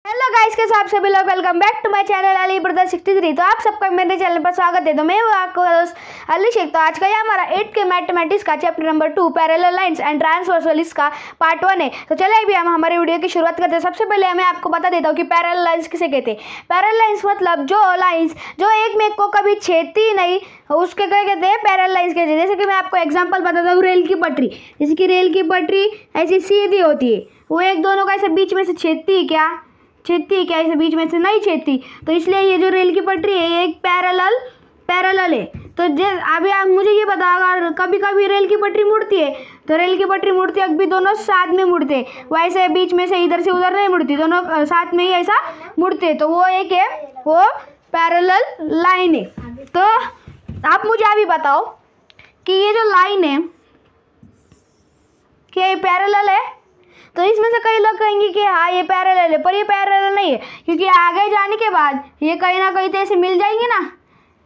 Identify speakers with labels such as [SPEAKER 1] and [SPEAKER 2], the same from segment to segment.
[SPEAKER 1] Hello guys, के साथ सभी लोग welcome back to my channel Ali brother 63। तो आप सबका मेरे चैनल पर स्वागत है। तो मैं आपको अली शेख। तो आज का ये हमारा 8th के मैथमेटिक्स का chapter number 2 parallel lines and transversals का पार्ट 1 है। तो चलिए अभी हम हमारे वीडियो की शुरुआत करते हैं। सबसे पहले मैं आपको बता देता हूँ कि पैरेलल लाइंस किसे कहते हैं। पैरेलल लाइंस मतलब जो लाइंस जो एक में को कभी छेदती नहीं, उसके क्या कहते हैं, पैरेलल लाइंस कहते हैं। जैसे कि मैं आपको एग्जाम्पल बताता हूँ, रेल की पटरी। जैसे कि रेल की पटरी ऐसी सीधी होती है, वो एक दोनों का ऐसे बीच में से छेदती है क्या, ऐसे बीच में से नहीं छेदती। तो इसलिए ये जो रेल की पटरी है ये एक पैरेलल है। तो अभी आप मुझे ये बताओ, कभी कभी रेल की पटरी मुड़ती है, तो रेल की पटरी मुड़ती है, अभी दोनों साथ में मुड़ते हैं, वैसे बीच में से इधर से उधर नहीं मुड़ती, दोनों साथ में ही ऐसा मुड़ते। तो वो एक है, वो पैरेलल लाइन है। तो आप मुझे अभी बताओ कि ये जो लाइन है क्या ये पैरेलल है? तो इसमें से कई लोग कहेंगे कि हाँ ये पैरेलल है, पर ये पैरेलल नहीं है, क्योंकि आगे जाने के बाद ये कहीं ना कहीं तो ऐसे मिल जाएंगे ना,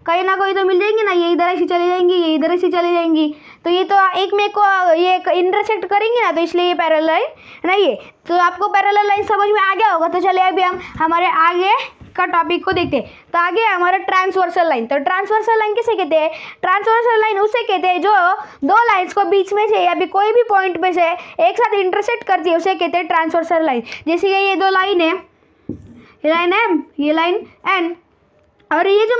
[SPEAKER 1] कहीं ना कहीं तो मिल जाएंगी ना, ये इधर ऐसी चली जाएंगी, ये इधर ऐसी चली जाएंगी, तो ये तो एक में को ये इंटरसेक्ट करेंगी ना, तो इसलिए ये पैरेलल लाइन नहीं है। तो आपको पैरेलल लाइन समझ में आ गया होगा। तो चलिए अभी हम हमारे आगे का टॉपिक को देखते हैं। तो आगे हमारा ट्रांसवर्सल लाइन। तो ट्रांसवर्सल लाइन किसे कहते हैं? ट्रांसवर्सल लाइन उसे कहते हैं जो दो लाइंस को बीच में से या भी कोई भी पॉइंट पे से एक साथ इंटरसेक्ट करती है, उसे कहते हैं ट्रांसवर्सल लाइन। जैसे कि ये दो लाइन है, ये लाइन M, ये लाइन N, और ये जो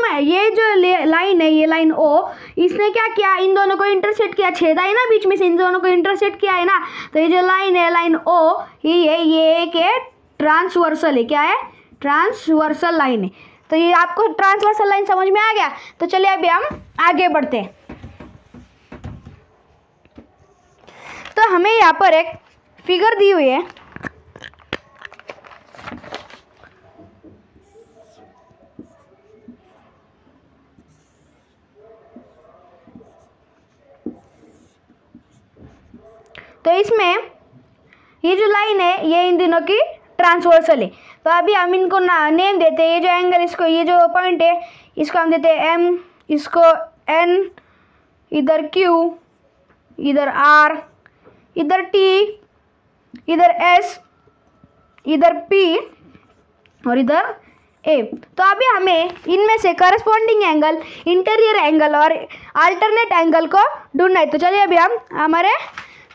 [SPEAKER 1] लाइन है, ये लाइन O, इसने क्या किया, इन दोनों को इंटरसेक्ट किया, छेदा है ना बीच में से, इन दोनों को इंटरसेक्ट किया है ना। तो ये जो लाइन है, लाइन O, ये एक है ट्रांसवर्सल है। क्या है? ट्रांसवर्सल लाइन है। तो ये आपको ट्रांसवर्सल लाइन समझ में आ गया। तो चलिए अभी हम आगे बढ़ते हैं। तो हमें यहाँ पर एक फिगर दी हुई है। तो इसमें ये जो लाइन है ये इन दिनों की ट्रांसवर्सल है। तो अभी हम इनको नेम देते हैं। ये जो एंगल, इसको, ये जो पॉइंट है, इसको हम देते हैं M, इसको N, इधर Q, इधर R, इधर T, इधर S, इधर P और इधर A। तो अभी हमें इनमें से करस्पॉन्डिंग एंगल, इंटीरियर एंगल और अल्टरनेट एंगल को ढूंढना है। तो चलिए अभी हम हमारे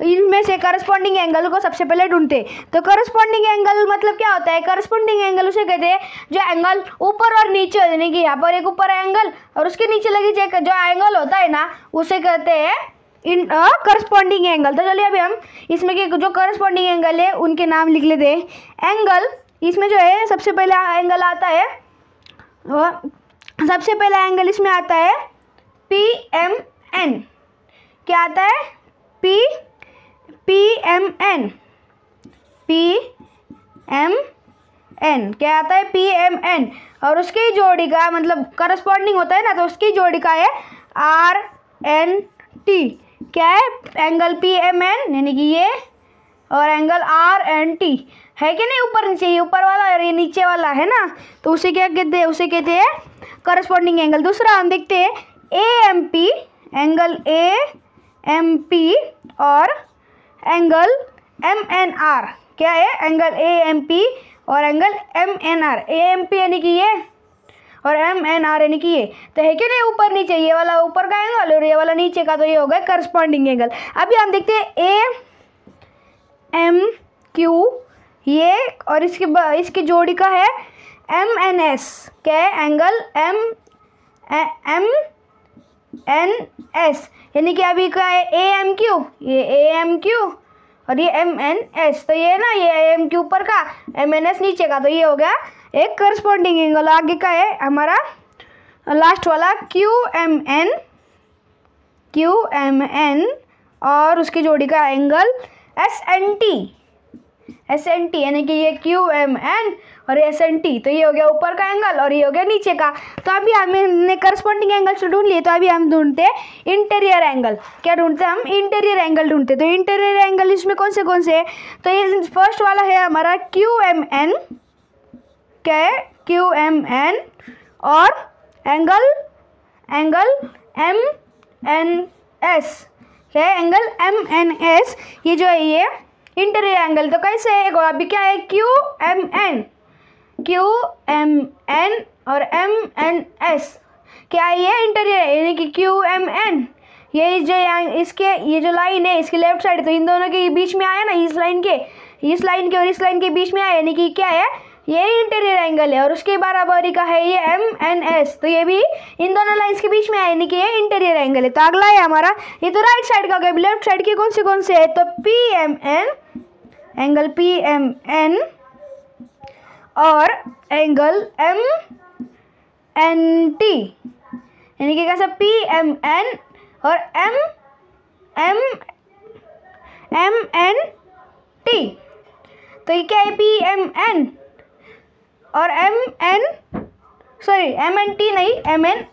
[SPEAKER 1] इनमें से करस्पॉन्डिंग एंगल को सबसे पहले ढूंढते। तो करस्पॉन्डिंग एंगल मतलब क्या होता है? करस्पॉन्डिंग एंगल उसे कहते हैं जो एंगल ऊपर और नीचे, यानी कि यहाँ पर एक ऊपर एंगल और उसके नीचे लगी जो एंगल होता है ना, उसे कहते हैं करस्पॉन्डिंग एंगल। तो चलिए अभी हम इसमें के जो करस्पॉन्डिंग एंगल है उनके नाम लिख लेते हैं। एंगल, इसमें जो है सबसे पहला एंगल आता है, सबसे पहला एंगल इसमें आता है PMN। क्या आता है? PMN। क्या आता है? PMN। और उसकी जोड़ी का मतलब करस्पॉन्डिंग होता है ना, तो उसकी जोड़ी का है RNT। क्या है? एंगल PMN यानी कि ये, और एंगल RNT है कि नहीं, ऊपर नीचे, ये ऊपर वाला और ये नीचे वाला है ना, तो उसे क्या कहते हैं? उसे कहते हैं करस्पॉन्डिंग एंगल। दूसरा हम देखते हैं AMP, एंगल AMP और एंगल MNR। क्या है? एंगल AMP और एंगल MNR। AMP यानी कि ये और MNR यानी कि ये, तो है कि नहीं, ऊपर नीचे, ये वाला ऊपर का एंगल और ये वाला नीचे का, तो ये हो गया करस्पॉन्डिंग एंगल। अभी हम देखते हैं AMQ, ये और इसकी जोड़ी का है MNS। क्या है? एंगल MNS यानी कि अभी का है AMQ, ये AMQ और ये MNS। तो ये ना, ये AMQ ऊपर का, MNS नीचे का, तो ये हो गया एक करस्पॉन्डिंग एंगल। आगे का है हमारा लास्ट वाला QMN और उसकी जोड़ी का एंगल SNT यानी कि ये QMN और SNT। तो ये हो गया ऊपर का एंगल और ये हो गया नीचे का। तो अभी हमने करस्पॉन्डिंग एंगल से ढूंढ लिए। तो अभी हम ढूंढते हैं इंटीरियर एंगल। क्या ढूंढते हैं हम? इंटीरियर एंगल ढूंढते। तो इंटीरियर एंगल इसमें कौन से है? तो ये फर्स्ट वाला है हमारा QMN। क्या है? QMN और एंगल MNS। क्या है? Angle MNS। ये जो है ये इंटीरियर एंगल। तो कैसे है? अभी क्या है? QMN क्यू एम एन और एम एन एस, क्या ये इंटीरियर है, यानी कि क्यू एम एन ये जो ये जो लाइन है इसके लेफ्ट साइड, तो इन दोनों के बीच में आया ना, इस लाइन के और इस लाइन के बीच में आया, यानी कि क्या है, ये इंटीरियर एंगल है। और उसके बराबरी का है ये एम एन एस, तो ये भी इन दोनों लाइंस के बीच में आया, यानी कि ये इंटीरियर एंगल है। तो अगला है हमारा, ये तो राइट साइड का हो गया, लेफ्ट साइड के कौन से है, तो P M N, angle P M N और एंगल एम एन टी, यानी कि कैसा, पी एम एन और एम एन टी। तो ये क्या है, पी एम एन और एम एन टी नहीं, एम एन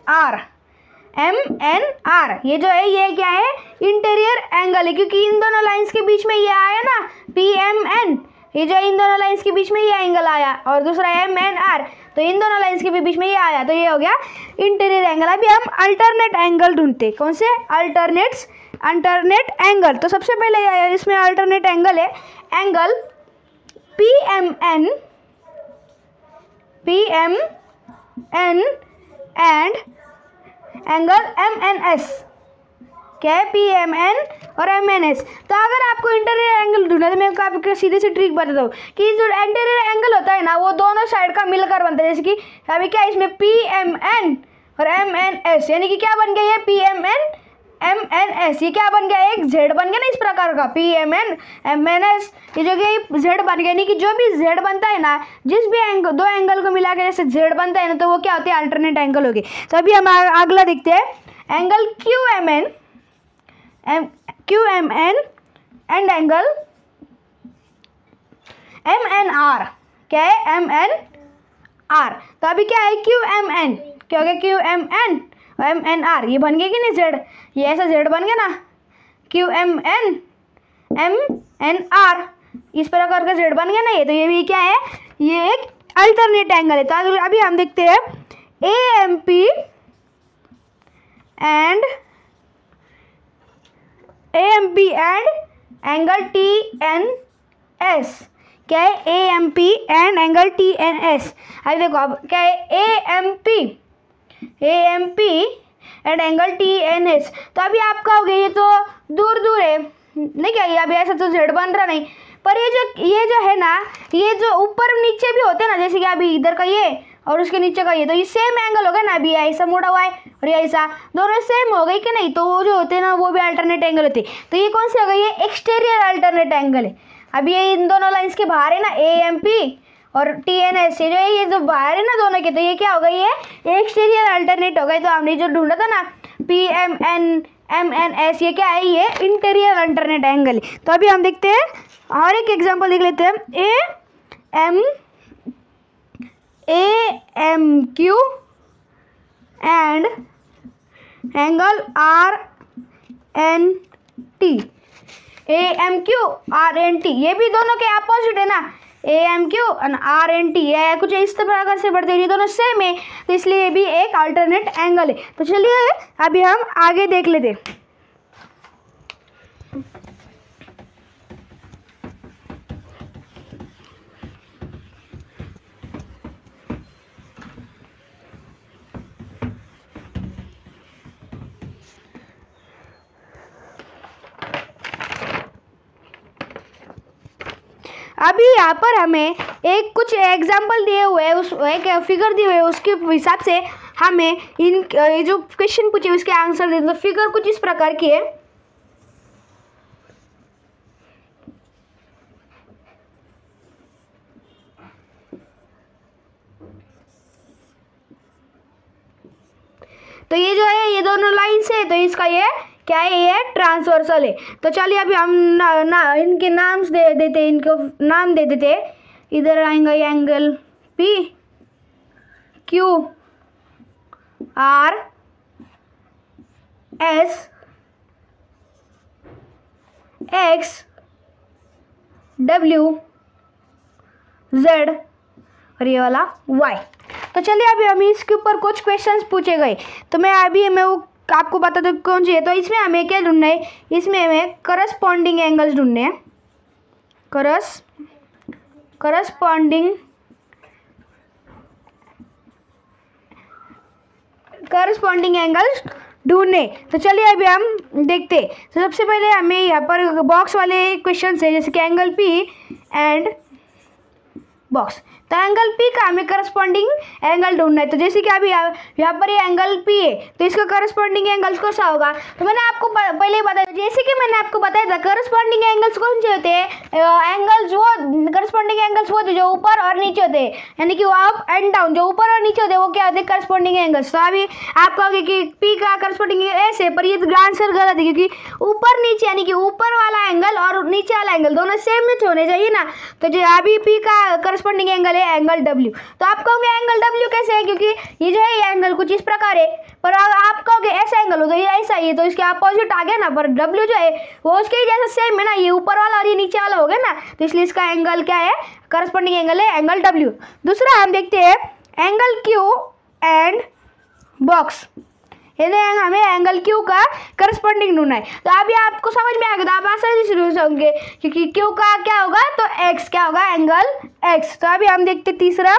[SPEAKER 1] आर, ये जो है ये क्या है, इंटीरियर एंगल है, क्योंकि इन दोनों लाइंस के बीच में ये आया ना पी एम एन, ये जो इन दोनों लाइंस के बीच में ये एंगल आया, और दूसरा एम एन आर, तो इन दोनों लाइंस के भी बीच में ये आया, तो ये हो गया इंटीरियर एंगल। अभी हम अल्टरनेट एंगल ढूंढते, कौन से, अल्टरनेट एंगल। तो सबसे पहले इसमें अल्टरनेट एंगल है angle P M N and angle M N S, क्या है, पी एम एन और एम एन एस। तो अगर आपको इंटीरियर एंगल ढूंढना है तो मैं आपको सीधे से ट्रिक बताता हूँ कि जो इंटीरियर एंगल होता है ना वो दोनों साइड का मिलकर बनता है, जैसे कि अभी क्या इसमें पी एम एन और एम एन एस, यानी कि क्या बन गया, ये पी एम एन एस, ये क्या बन गया, एक जेड बन गया ना इस प्रकार का, पी एम एन एस, ये जो कि जेड बन गया, यानी कि जो भी जेड बनता है ना, जिस भी दो एंगल को मिला के जैसे जेड बनता है ना, तो वो क्या होते हैं, अल्टरनेट एंगल हो गए। तो अभी हम अगला देखते हैं angle Q M N and angle M N R, क्या है, एम एन आर। तो अभी क्या है, क्यू एम एन, क्या हो गया, क्यू एम एन आर, ये बन गया कि नहीं जेड, ये ऐसा जेड बन गया ना, क्यू एम एन आर, इस प्रकार का जेड बन गया ना ये, तो ये भी क्या है, ये एक अल्टरनेट एंगल है। तो अभी हम देखते हैं A M P and angle T N S, क्या है, A M P and angle T N S. अभी देखो अब क्या है, A M P and angle T N S. तो अभी आप कहोगे ये तो दूर है, नहीं क्या, ये अभी ऐसा तो जेड बन रहा नहीं, पर ये जो है ना, ये जो ऊपर नीचे भी होते हैं ना, जैसे कि अभी इधर का ये और उसके नीचे का ये, तो ये सेम एंगल हो गया ना, अभी ऐसा मुड़ा हुआ है और ये ऐसा, दोनों सेम हो गई कि नहीं, तो वो जो होते हैं ना वो भी अल्टरनेट एंगल होते हैं। तो ये कौन से हो गए, ये एक्सटीरियर अल्टरनेट एंगल है। अभी ये इन दोनों लाइंस के बाहर है ना, ए एम पी और टी एन एस, जो है ये जो बाहर है ना दोनों के, तो ये क्या हो गई, ये एक्सटीरियर अल्टरनेट हो गई। तो हमने जो ढूंढा था ना पी एम एन एस, ये क्या है, ये इंटीरियर अल्टरनेट एंगल है। तो अभी हम देखते हैं और एक एग्जांपल देख लेते हैं, A M Q and angle R N T, A M Q R N T, ये भी दोनों के अपोजिट है ना, ए एम क्यू और आर एन टी, ये कुछ इस प्रकार से बढ़ते हैं, ये दोनों सेम है, तो इसलिए ये भी एक अल्टरनेट एंगल है। तो चलिए अभी हम आगे देख लेते हैं। अभी यहाँ पर हमें एक कुछ एग्जाम्पल दिए हुए हैं, उस एक फिगर दिए हुए हैं, उसके हिसाब से हमें इन जो क्वेश्चन पूछे उसके आंसर दे। तो फिगर कुछ इस प्रकार की है, तो ये जो है ये दोनों लाइंस है, तो इसका ये क्या है, ये ट्रांसवर्सल है। तो चलिए अभी हम इनके नाम दे देते हैं, इनको नाम दे देते हैं। इधर आएंगे angle P Q R S x W Z और ये वाला वाई। तो चलिए अभी हम इसके ऊपर कुछ क्वेश्चंस पूछे गए, तो मैं वो आपको बता दूं कौन सी है। तो इसमें हमें क्या ढूंढना है, इसमें हमें करस्पॉन्डिंग एंगल्स ढूंढने हैं, करस्पॉन्डिंग करस्पॉन्डिंग एंगल्स ढूंढने। तो चलिए अभी हम देखते। तो सबसे पहले हमें यहाँ पर बॉक्स वाले क्वेश्चन है, जैसे कि एंगल पी एंड बॉक्स। तो एंगल पी का हमें करस्पॉन्डिंग एंगल ढूंढना है। तो जैसे कि अभी यहाँ पर ये एंगल पी है, तो इसका करस्पॉन्डिंग एंगल्स कौन सा होगा? तो मैंने आपको पहले ही बताया, जैसे कि मैंने आपको बताया था करस्पॉन्डिंग एंगल्स कौन से होते हैं? एंगल्स वो करस्पॉन्डिंग एंगल्स वो होते हैं जो ऊपर और नीचे होते हैं, यानी कि वो अप एंड डाउन, जो ऊपर और नीचे होते हैं वो क्या होते हैं? Corresponding angles. तो अभी आप कहोगे कि पी का करस्पॉन्डिंग ऐसे, पर ये आंसर गलत है, क्योंकि ऊपर नीचे यानी कि ऊपर वाला एंगल और नीचे वाला एंगल दोनों सेम में होने चाहिए ना। तो जो अभी पी का करस्पॉन्डिंग एंगल एंगल डब्ल्यू। तो आप कहोगे एंगल डब्ल्यू कैसे है? क्योंकि ये जो है ये एंगल कुछ इस प्रकार है, पर आप कहोगे ऐसा एंगल हो तो ये ऐसा ही है, तो इसके अपोजिट आ गया ना। पर डब्ल्यू जो है वो उसके जैसा सेम है ना, ये ऊपर वाला और ये नीचे वाला हो गया ना, तो इसलिए इसका एंगल क्या है? करस्पॉन्डिंग एंगल है एंगल डब्ल्यू। दूसरा हम देखते हैं एंगल क्यू एंड बॉक्स। हमें एंगल क्यू का करस्पॉन्डिंग ढूंढना है। तो अभी आपको समझ में आ गया, आप आसानी से ढूंढ सकेंगे, क्योंकि क्यू का क्या होगा? तो एक्स क्या होगा? Angle x. तो अभी हम देखते तीसरा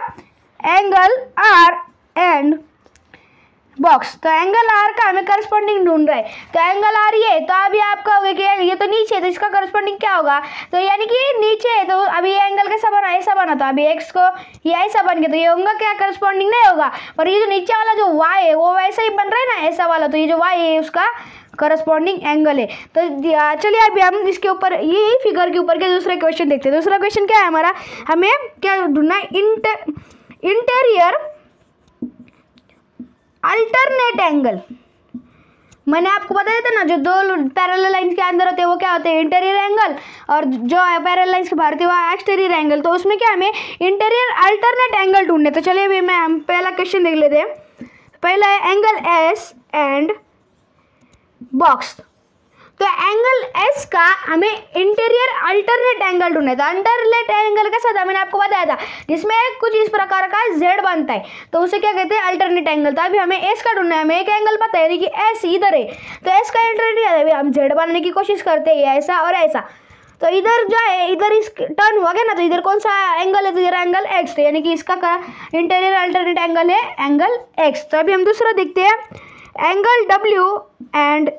[SPEAKER 1] एंगल आर एंड बॉक्स। तो एंगल आर का हमें करस्पॉन्डिंग ढूंढ रहा है। तो एंगल आर ये, तो अभी आप कहोगे कि ये तो नीचे है, तो इसका करस्पॉन्डिंग क्या होगा? तो यानी कि नीचे है, तो अभी ये एंगल कैसा बना? ऐसा बना, तो अभी एक्स को ये ऐसा बन गया, तो ये होगा क्या? करस्पॉन्डिंग नहीं होगा। पर ये जो नीचे वाला जो वाई है वो वैसा ही बन रहा है ना, ऐसा वाला, तो ये जो वाई है उसका करस्पॉन्डिंग एंगल है। तो चलिए अभी हम इसके ऊपर ये फिगर के ऊपर के दूसरा क्वेश्चन देखते हैं। दूसरा क्वेश्चन क्या है हमारा? हमें क्या ढूंढना है? Interior alternate angle. मैंने आपको बताया था ना, जो दो पैरेलल लाइंस के अंदर होते हैं वो क्या होते हैं? इंटीरियर एंगल, और जो पैरेलल लाइंस के बाहर होते हैं वो एक्सटीरियर एंगल। तो उसमें क्या हमें इंटीरियर अल्टरनेट एंगल ढूंढने। तो चलिए अभी हम पहला क्वेश्चन देख लेते हैं। पहला है एंगल एस एंड बॉक्स। तो एंगल एस का हमें इंटीरियर अल्टरनेट एंगल ढूंढना है। तो अल्टरनेट एंगल कैसा था? मैंने आपको बताया था, जिसमें कुछ इस प्रकार का जेड बनता है, तो उसे क्या कहते हैं? Alternate angle. तो अभी हमें एस का ढूंढना है। हमें एक एंगल पता है कि एस इधर है, तो एस का इंटीरियर हम जेड बनाने की कोशिश करते हैं, ऐसा और ऐसा। तो इधर जो है, इधर इस टर्न हुआ गया ना, तो इधर कौन सा एंगल है? तो इधर एंगल एक्स, तो यानी कि इसका इंटीरियर अल्टरनेट एंगल है एंगल एक्स। तो अभी हम दूसरा देखते हैं एंगल डब्ल्यू एंड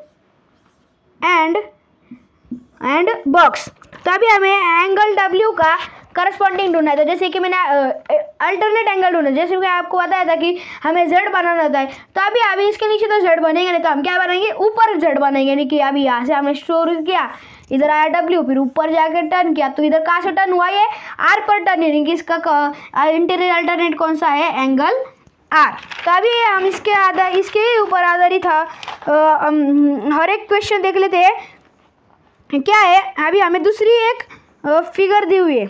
[SPEAKER 1] बॉक्स। तो अभी हमें एंगल डब्ल्यू का करस्पॉन्डिंग ढूंढना है। तो जैसे कि मैंने अल्टरनेट एंगल ढूंढा, जैसे कि आपको बताया था कि हमें जेड बनाना होता है। तो अभी इसके नीचे तो जेड बनेंगे नहीं, तो हम क्या बनाएंगे? ऊपर जेड बनेंगे। यानी कि अभी यहाँ से हमने शुरू किया, इधर आया डब्ल्यू, फिर ऊपर जाकर टर्न किया, तो इधर कहाँ से टर्न हुआ? ये आर पर टर्न, यानी कि इसका इंटीरियर अल्टरनेट कौन सा है? Angle R. तो अभी हम इसके ऊपर आधारित हर एक क्वेश्चन देख लेते हैं क्या है। अभी हमें दूसरी एक फिगर दी हुई है।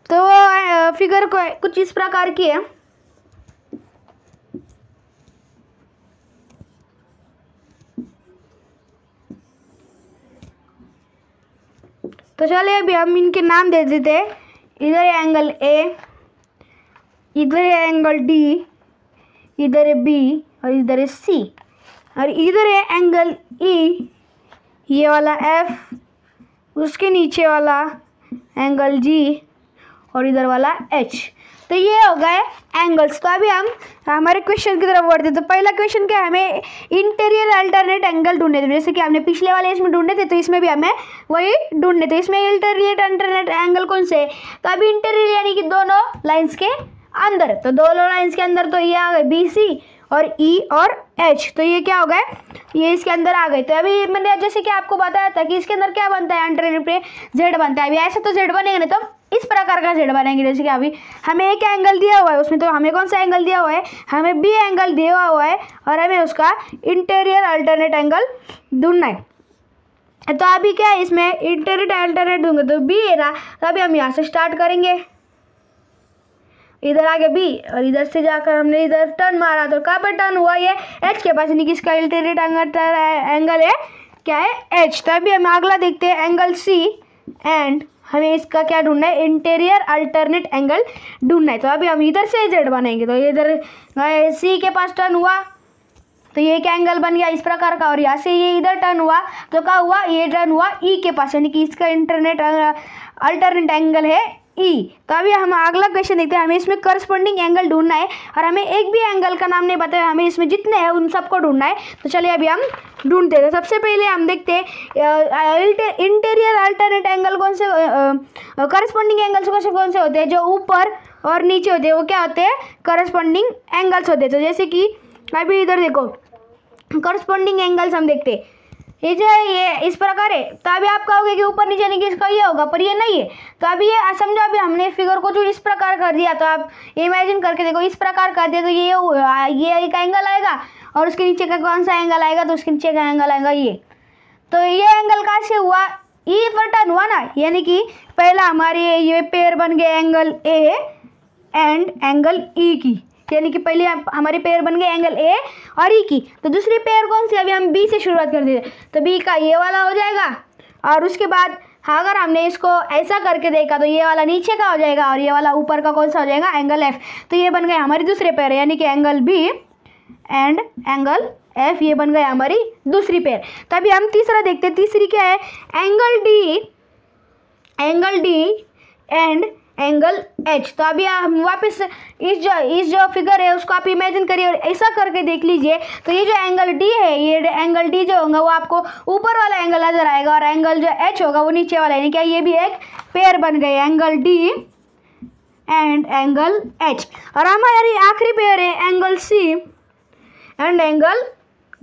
[SPEAKER 1] तो वो फिगर कुछ इस प्रकार की है। तो चलिए अभी हम इनके नाम दे देते हैं। इधर है एंगल ए, इधर है एंगल डी, इधर है बी, और इधर है सी, और इधर है एंगल ई, ये वाला एफ, उसके नीचे वाला एंगल जी, और इधर वाला एच। तो ये हो गए एंगल्स। तो अभी हम हमारे क्वेश्चन की तरफ बढ़ते। तो पहला क्वेश्चन क्या है? हमें इंटीरियर अल्टरनेट एंगल ढूंढने थे, जैसे कि हमने पिछले वाले इसमें ढूंढे थे, तो इसमें भी हमें वही ढूंढने थे। इसमें इंटीरियर अल्टरनेट एंगल कौन से? तो अभी इंटीरियर यानी कि दोनों लाइंस के अंदर, तो दोनों लाइंस के अंदर, तो ये आ गए बी सी और ई और एच। तो ये क्या हो गए? ये इसके अंदर आ गए। तो अभी मैंने जैसे कि आपको बताया था कि इसके अंदर क्या बनता है? अंडर पे जेड बनता है। अभी ऐसे तो जेड बनेगा नहीं, तो इस प्रकार का जेड बनेंगे। जैसे कि अभी हमें एक एंगल दिया हुआ है, उसमें तो हमें कौन सा एंगल दिया हुआ है? हमें बी एंगल दिया हुआ है, और हमें उसका इंटीरियर अल्टरनेट एंगल ढूंढना है। तो अभी क्या है? इसमें इंटीरियर अल्टरनेट ढूंढेंगे, तो बी है ना, तो अभी हम यहाँ से स्टार्ट करेंगे। इधर आगे बी, और इधर से जाकर हमने इधर टर्न मारा, तो कहाँ पर टर्न हुआ? ये एच के पास, यानी कि इसका इंटीरियर एंगल है क्या है? एच। तो अभी हम अगला देखते हैं एंगल सी एंड हमें इसका क्या ढूंढना है? इंटीरियर अल्टरनेट एंगल ढूंढना है। तो अभी हम इधर से जेड बनाएंगे, तो इधर सी के पास टर्न हुआ, तो ये एक एंगल बन गया इस प्रकार का, और यहाँ से ये इधर टर्न हुआ तो क्या हुआ, ये टर्न हुआ ई के पास, यानी कि इसका अल्टरनेट एंगल है ई। तो अभी हम अगला क्वेश्चन देखते हैं। हमें इसमें करस्पॉन्डिंग एंगल ढूंढना है और हमें एक भी एंगल का नाम नहीं बताया, हमें इसमें जितने हैं उन सबको ढूंढना है। तो चलिए अभी हम ढूंढते हैं। सबसे पहले हम देखते हैं इंटीरियर अल्टरनेट एंगल कौन से, करस्पॉन्डिंग एंगल्स कौन से होते हैं, जो ऊपर और नीचे होते हैं वो क्या होते हैं, करस्पॉन्डिंग एंगल्स होते हैं। तो जैसे कि अभी इधर देखो करस्पॉन्डिंग एंगल्स हम देखते हैं, ये जो है ये इस प्रकार है। तो अभी आप कहोगे कि ऊपर नीचे नहीं कि इसका ये होगा, पर ये नहीं है। तो अभी ये समझो, अभी हमने फिगर को जो इस प्रकार कर दिया, तो आप इमेजिन करके देखो इस प्रकार कर दिया तो ये एक एंगल आएगा और उसके नीचे का कौन सा एंगल आएगा, तो उसके नीचे का एंगल आएगा ये। तो ये एंगल कहाँ से हुआ, ई पर टर्न हुआ ना, यानी कि पहला हमारे ये पेयर बन गए angle A and angle E की, यानी कि पहले हमारे पेयर बन गए एंगल ए और ई की। तो दूसरी पेयर कौन सी, अभी हम बी से शुरुआत कर देते, तो बी का ये वाला हो जाएगा, और उसके बाद अगर हमने इसको ऐसा करके देखा तो ये वाला नीचे का हो जाएगा और ये वाला ऊपर का कौन सा हो जाएगा, एंगल एफ। तो ये बन गए हमारी दूसरे पेयर, यानी कि angle B and angle F, ये बन गए हमारी दूसरी पेयर। तो अभी हम तीसरा देखते हैं। तीसरी क्या है, angle D and angle H. तो अभी हम वापस इस जो फिगर है उसको आप इमेजिन करिए और ऐसा करके देख लीजिए। तो ये जो एंगल डी है, ये एंगल डी जो होगा वो आपको ऊपर वाला एंगल नजर आएगा और एंगल जो एच होगा वो नीचे वाला, यानी क्या ये भी एक पेयर बन गए, angle D and angle H. और हमारी आखिरी पेयर है angle C and angle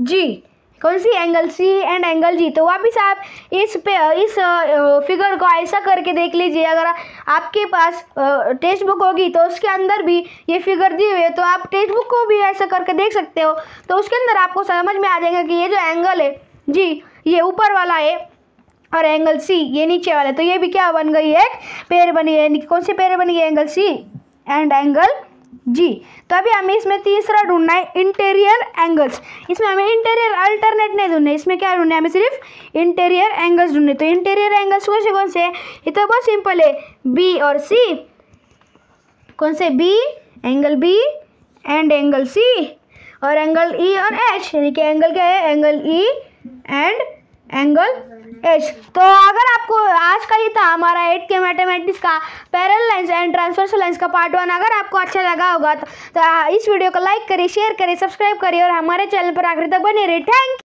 [SPEAKER 1] G. कौन सी, angle C and angle G. तो वापिस आप इस फिगर को ऐसा करके देख लीजिए। अगर आपके पास टेक्स्ट बुक होगी तो उसके अंदर भी ये फिगर दी हुई है, तो आप टेक्स्ट बुक को भी ऐसा करके देख सकते हो। तो उसके अंदर आपको समझ में आ जाएगा कि ये जो एंगल है जी ये ऊपर वाला है और एंगल सी ये नीचे वाला है। तो ये भी क्या बन गई, एक पेयर बनी है। कौन सी पेयर बनी है, angle C and angle G. तो अभी हमें इसमें तीसरा ढूंढना है इंटीरियर एंगल्स। इसमें हमें इंटीरियर अल्टरनेट नहीं ढूंढना है, इसमें क्या ढूंढना है, हमें सिर्फ इंटीरियर एंगल्स ढूंढने। तो इंटीरियर एंगल्स कौन से हैं, ये तो बहुत सिंपल है, बी और सी। कौन से, B, angle B and angle C, और एंगल ई और एच, यानी कि एंगल क्या है, angle E and angle H. तो अगर आपको आज का ये था हमारा 8 के मैथमेटिक्स का parallel lines and transversal lines का पार्ट 1। अगर आपको अच्छा लगा होगा तो इस वीडियो को लाइक करिए, शेयर करिए, सब्सक्राइब करिए और हमारे चैनल पर आखिर तक बने रहिए। Thank you.